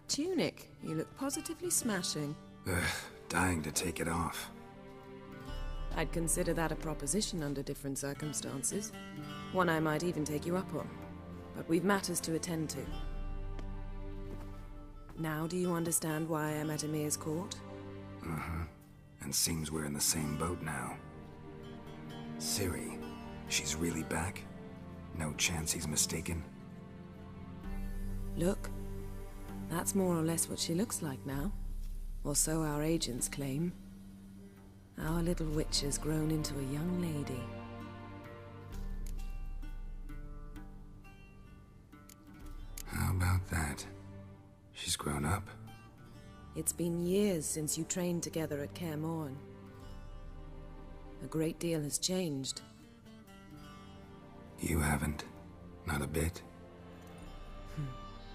tunic. You look positively smashing. Ugh, dying to take it off. I'd consider that a proposition under different circumstances. One I might even take you up on. But we've matters to attend to. Now do you understand why I'm at Ymir's court? Uh-huh. And seems we're in the same boat now. Ciri, she's really back? No chance he's mistaken? Look, that's more or less what she looks like now. Or so our agents claim. Our little witch has grown into a young lady. How about that? She's grown up? It's been years since you trained together at Kaer Morhen. A great deal has changed. You haven't? Not a bit?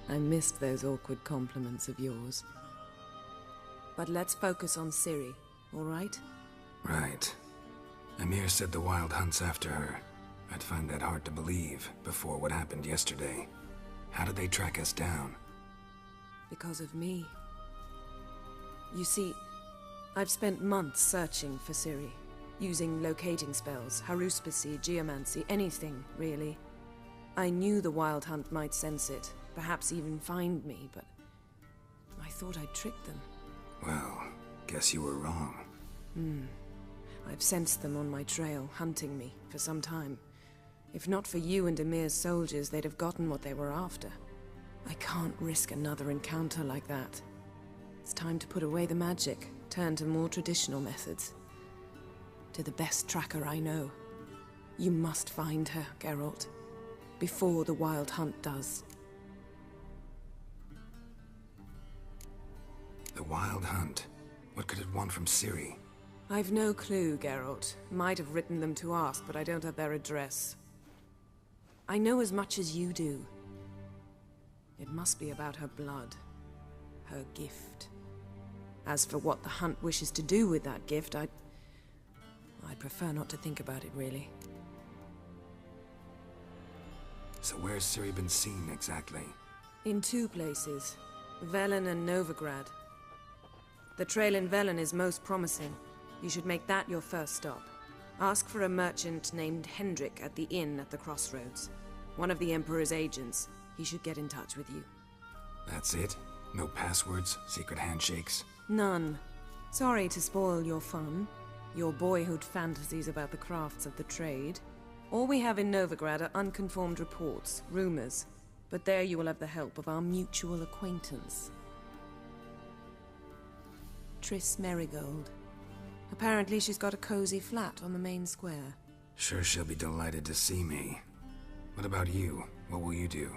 I missed those awkward compliments of yours. But let's focus on Ciri, all right? Right. Ymir said the Wild Hunt's after her. I'd find that hard to believe before what happened yesterday. How did they track us down? Because of me. You see, I've spent months searching for Ciri, using locating spells, haruspicy, geomancy, anything, really. I knew the Wild Hunt might sense it, perhaps even find me, but I thought I'd tricked them. Well, guess you were wrong. I've sensed them on my trail, hunting me, for some time. If not for you and Ymir's soldiers, they'd have gotten what they were after. I can't risk another encounter like that. It's time to put away the magic, turn to more traditional methods. To the best tracker I know. You must find her, Geralt. Before the Wild Hunt does. The Wild Hunt? What could it want from Ciri? I've no clue, Geralt. Might have written them to ask, but I don't have their address. I know as much as you do. It must be about her blood. Her gift. As for what the Hunt wishes to do with that gift, I'd prefer not to think about it, really. So where's Ciri been seen, exactly? In two places. Velen and Novigrad. The trail in Velen is most promising. You should make that your first stop. Ask for a merchant named Hendrik at the inn at the crossroads. One of the Emperor's agents. He should get in touch with you. That's it? No passwords, secret handshakes? None. Sorry to spoil your fun. Your boyhood fantasies about the crafts of the trade. All we have in Novigrad are unconfirmed reports, rumors. But there you will have the help of our mutual acquaintance. Triss Merigold. Apparently she's got a cozy flat on the main square. Sure she'll be delighted to see me. What about you? What will you do?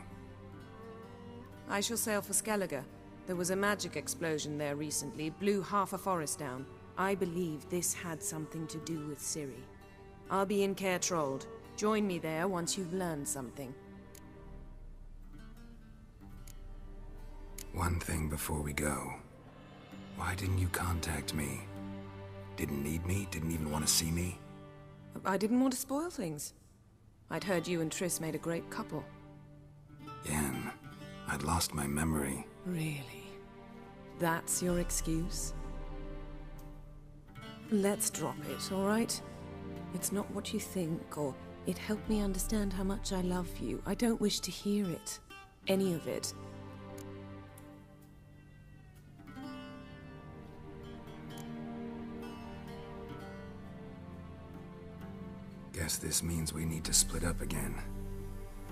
I shall sail for Skellige. There was a magic explosion there recently, blew half a forest down. I believe this had something to do with Ciri. I'll be in Caer Trolde. Join me there once you've learned something. One thing before we go. Why didn't you contact me? Didn't need me? Didn't even want to see me? I didn't want to spoil things. I'd heard you and Triss made a great couple. Yen, I'd lost my memory. Really? That's your excuse? Let's drop it, all right? It's not what you think, or it helped me understand how much I love you. I don't wish to hear it. Any of it. Guess this means we need to split up again.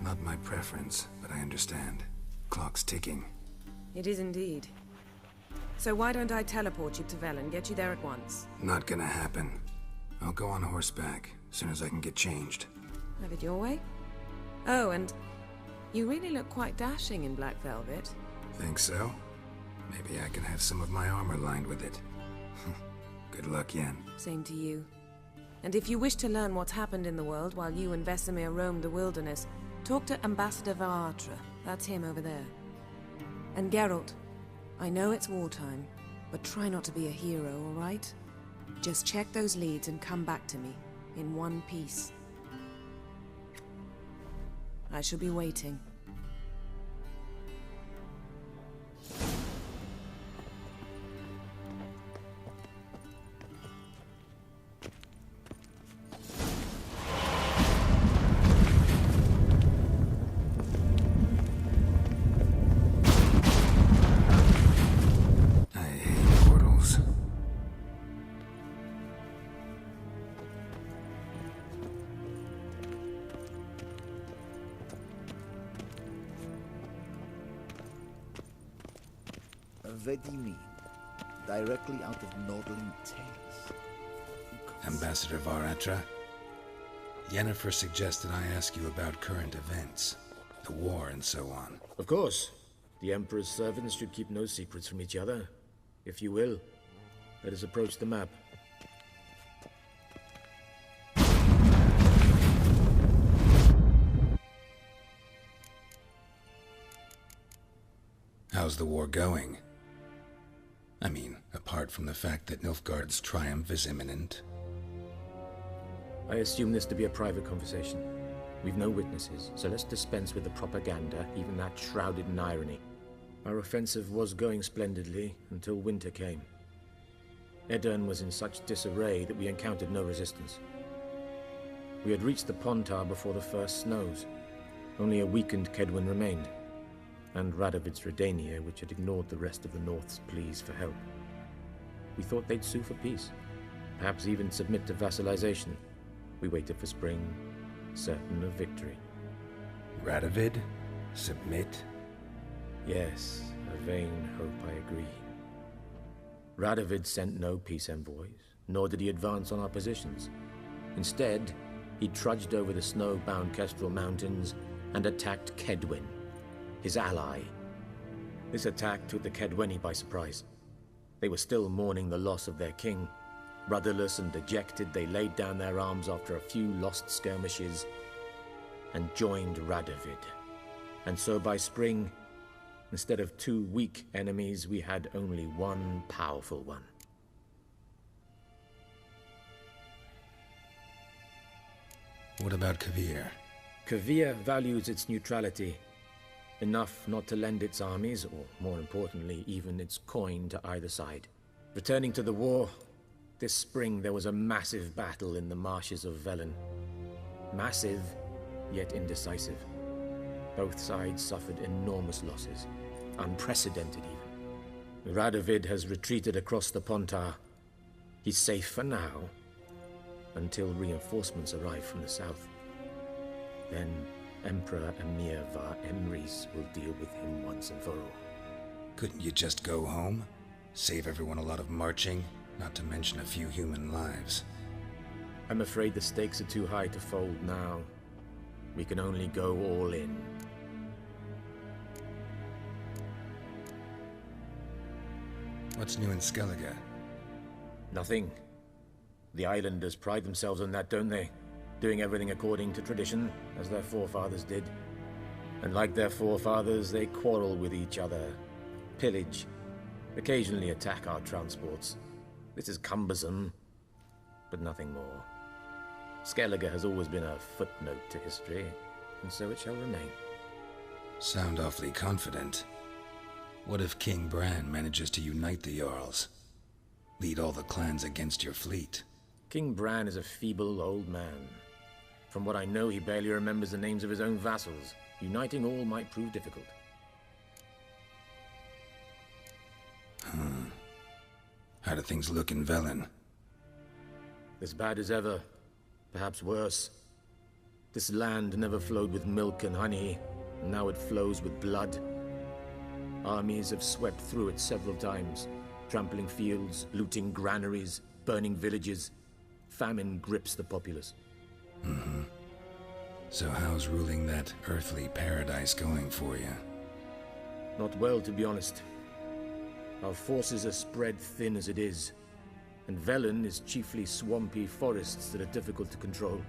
Not my preference, but I understand. Clock's ticking. It is indeed. So why don't I teleport you to Velen, get you there at once? Not gonna happen. I'll go on horseback, as soon as I can get changed. Have it your way? Oh, and you really look quite dashing in black velvet. Think so? Maybe I can have some of my armor lined with it. Good luck, Yen. Same to you. And if you wish to learn what's happened in the world while you and Vesemir roamed the wilderness, talk to Ambassador Varatra. That's him over there. And Geralt, I know it's wartime, but try not to be a hero, all right? Just check those leads and come back to me, in one piece. I shall be waiting. Vedimi, directly out of Nordling Tales. Ambassador Varatra, Yennefer suggested I ask you about current events, the war and so on. Of course. The Emperor's servants should keep no secrets from each other. If you will, let us approach the map. How's the war going? I mean, apart from the fact that Nilfgaard's triumph is imminent. I assume this to be a private conversation. We've no witnesses, so let's dispense with the propaganda, even that shrouded in irony. Our offensive was going splendidly until winter came. Aedirn was in such disarray that we encountered no resistance. We had reached the Pontar before the first snows. Only a weakened Kaedwen remained, and Radovid's Redania, which had ignored the rest of the North's pleas for help. We thought they'd sue for peace, perhaps even submit to vassalization. We waited for spring, certain of victory. Radovid? Submit? Yes, a vain hope, I agree. Radovid sent no peace envoys, nor did he advance on our positions. Instead, he trudged over the snow-bound Kestrel Mountains and attacked Kaedwen, his ally. This attack took the Kaedweni by surprise. They were still mourning the loss of their king. Rudderless and dejected, they laid down their arms after a few lost skirmishes and joined Radovid. And so by spring, instead of 2 weak enemies, we had only one powerful one. What about Kovir? Kovir values its neutrality, enough not to lend its armies, or more importantly, even its coin to either side. Returning to the war, this spring there was a massive battle in the marshes of Velen. Massive, yet indecisive. Both sides suffered enormous losses, unprecedented even. Radovid has retreated across the Pontar. He's safe for now, until reinforcements arrive from the south. Then Emperor Emhyr var Emreis will deal with him once and for all. Couldn't you just go home? Save everyone a lot of marching, not to mention a few human lives. I'm afraid the stakes are too high to fold now. We can only go all in. What's new in Skellige? Nothing. The islanders pride themselves on that, don't they? Doing everything according to tradition, as their forefathers did. And like their forefathers, they quarrel with each other, pillage, occasionally attack our transports. This is cumbersome, but nothing more. Skellige has always been a footnote to history, and so it shall remain. Sound awfully confident. What if King Bran manages to unite the Jarls? Lead all the clans against your fleet? King Bran is a feeble old man. From what I know, he barely remembers the names of his own vassals. Uniting all might prove difficult. How do things look in Velen? As bad as ever, perhaps worse. This land never flowed with milk and honey, and now it flows with blood. Armies have swept through it several times, trampling fields, looting granaries, burning villages. Famine grips the populace. So how's ruling that earthly paradise going for you? Not well, to be honest. Our forces are spread thin as it is, and Velen is chiefly swampy forests that are difficult to control.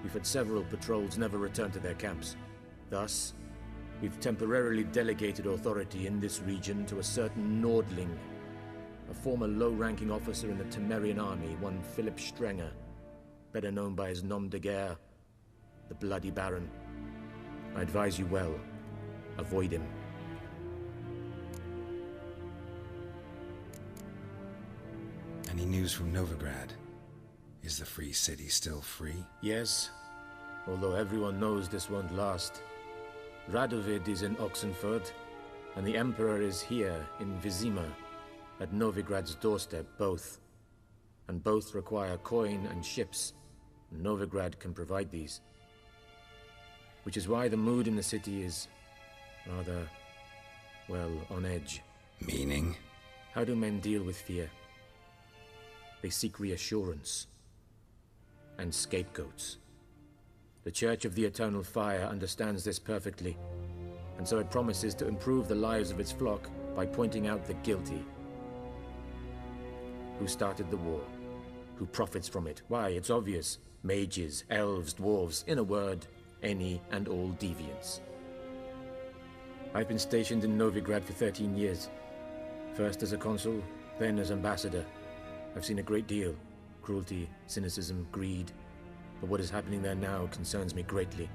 We've had several patrols never return to their camps. Thus, we've temporarily delegated authority in this region to a certain Nordling, a former low-ranking officer in the Temerian army, one Philip Strenger, better known by his nom de guerre, the Bloody Baron. I advise you well. Avoid him. Any news from Novigrad? Is the Free City still free? Yes, although everyone knows this won't last. Radovid is in Oxenfurt, and the Emperor is here in Vizima, at Novigrad's doorstep, both. And both require coin and ships. Novigrad can provide these. Which is why the mood in the city is rather, well, on edge. Meaning? How do men deal with fear? They seek reassurance and scapegoats. The Church of the Eternal Fire understands this perfectly, and so it promises to improve the lives of its flock by pointing out the guilty. Who started the war? Who profits from it? Why, it's obvious. Mages, elves, dwarves, in a word, any and all deviants. I've been stationed in Novigrad for 13 years. First as a consul, then as ambassador. I've seen a great deal. Cruelty, cynicism, greed. But what is happening there now concerns me greatly.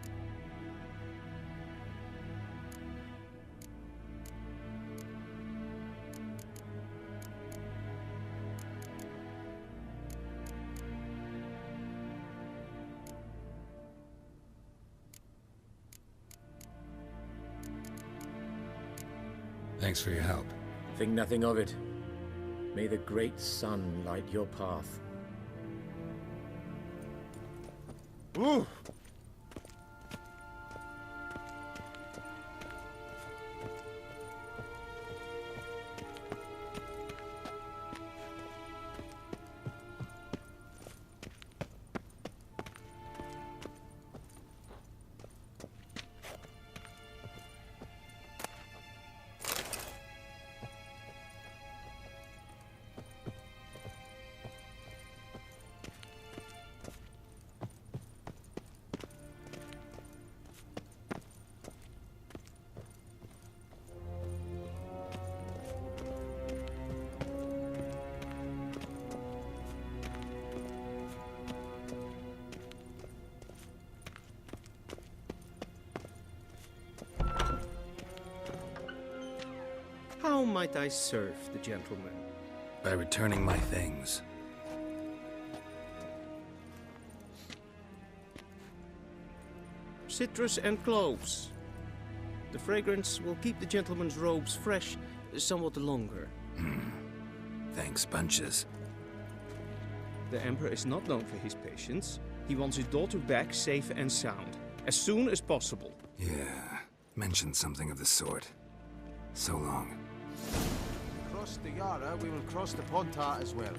Thanks for your help. Think nothing of it. May the great sun light your path. Ooh. How might I serve the gentleman? By returning my things. Citrus and cloves. The fragrance will keep the gentleman's robes fresh somewhat longer. Thanks, bunches. The Emperor is not known for his patience. He wants his daughter back safe and sound, as soon as possible. Yeah, mentioned something of the sort. So long. Across the Yara, we will cross the Pontar as well.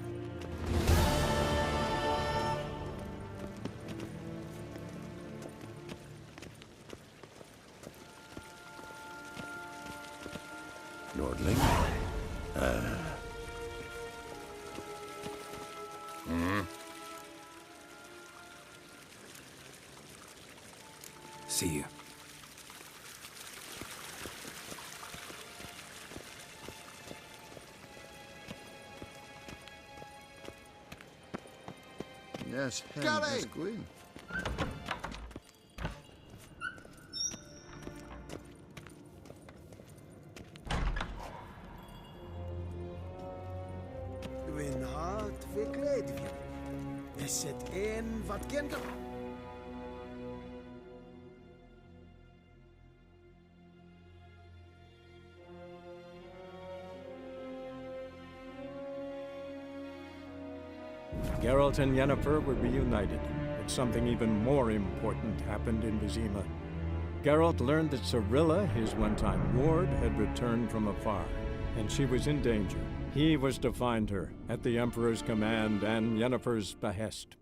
Nordling? See you. Yes, Gary! Miss Queen. Mijn hart verkleed je. Is het een wat kinderen? Geralt and Yennefer were reunited, but something even more important happened in Vizima. Geralt learned that Cirilla, his one-time ward, had returned from afar, and she was in danger. He was to find her, at the Emperor's command and Yennefer's behest.